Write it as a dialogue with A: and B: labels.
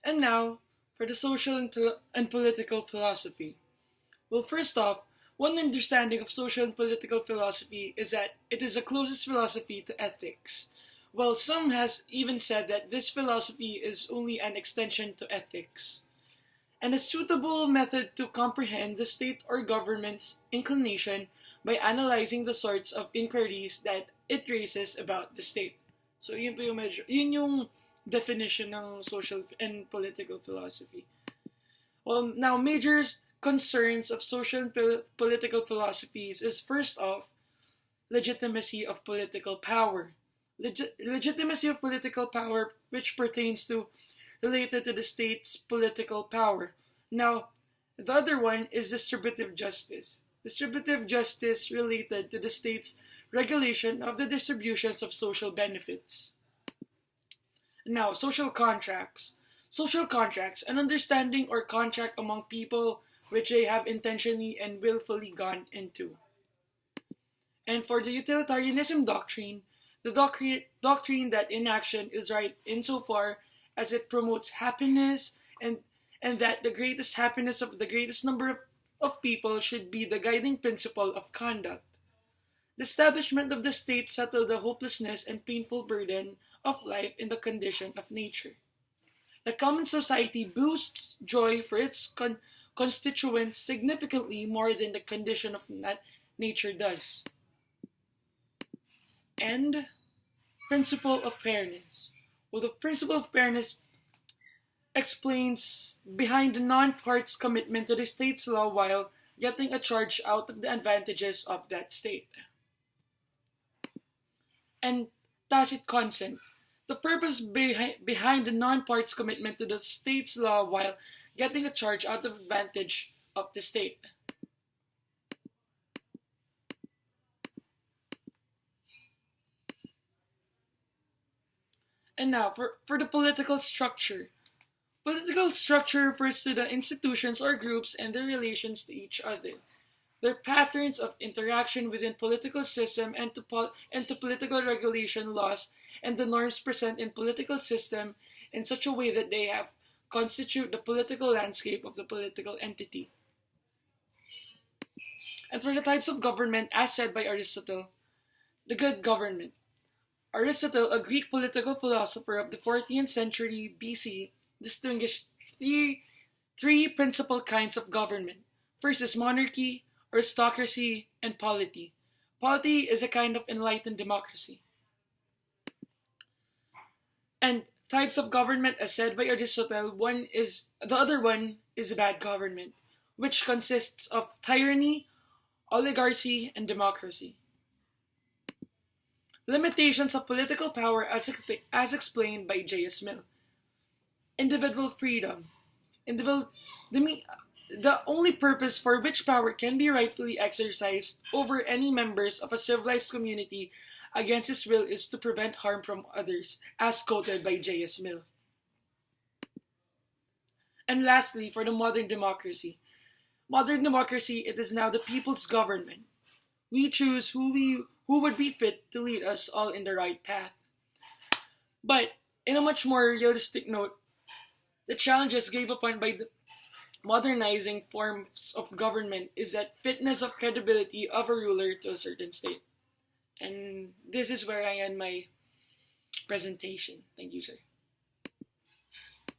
A: And now, for the social and political philosophy. Well, first off, one understanding of social and political philosophy is that it is the closest philosophy to ethics. While some has even said that this philosophy is only an extension to ethics, and a suitable method to comprehend the state or government's inclination by analyzing the sorts of inquiries that it raises about the state. So yun yung definition ng social and political philosophy. Well, now major concerns of social and political philosophies is first off legitimacy of political power. Legitimacy of political power, which pertains to related to the state's political power. Now, the other one is distributive justice. Distributive justice related to the state's regulation of the distributions of social benefits. Now, social contracts. Social contracts, an understanding or contract among people which they have intentionally and willfully gone into. And for the utilitarianism doctrine, the doctrine that inaction is right insofar as it promotes happiness and that the greatest happiness of the greatest number of people should be the guiding principle of conduct. The establishment of the state settled the hopelessness and painful burden of life in the condition of nature. The common society boosts joy for its constituents significantly more than the condition of nature does. And principle of fairness. Well, the principle of fairness explains behind the non-part's commitment to the state's law while getting a charge out of the advantages of that state. And tacit consent. The purpose behind the non-part's commitment to the state's law while getting a charge out of advantage of the state. And now, for the political structure. Political structure refers to the institutions or groups and their relations to each other. Their patterns of interaction within political system and to political regulation laws and the norms present in political system in such a way that they have constitute the political landscape of the political entity. And for the types of government, as said by Aristotle, the good government. Aristotle, a Greek political philosopher of the 14th century BC, distinguished three principal kinds of government. First is monarchy, aristocracy, and polity. Polity is a kind of enlightened democracy. And types of government, as said by Aristotle, the other one is bad government, which consists of tyranny, oligarchy, and democracy. Limitations of political power as explained by J.S. Mill. Individual freedom. The only purpose for which power can be rightfully exercised over any members of a civilized community against his will is to prevent harm from others, as quoted by J.S. Mill. And lastly, for the modern democracy. Modern democracy, it is now the people's government. We choose who would be fit to lead us all in the right path. But, in a much more realistic note, the challenges gave upon by the modernizing forms of government is that fitness of credibility of a ruler to a certain state. And this is where I end my presentation. Thank you, sir.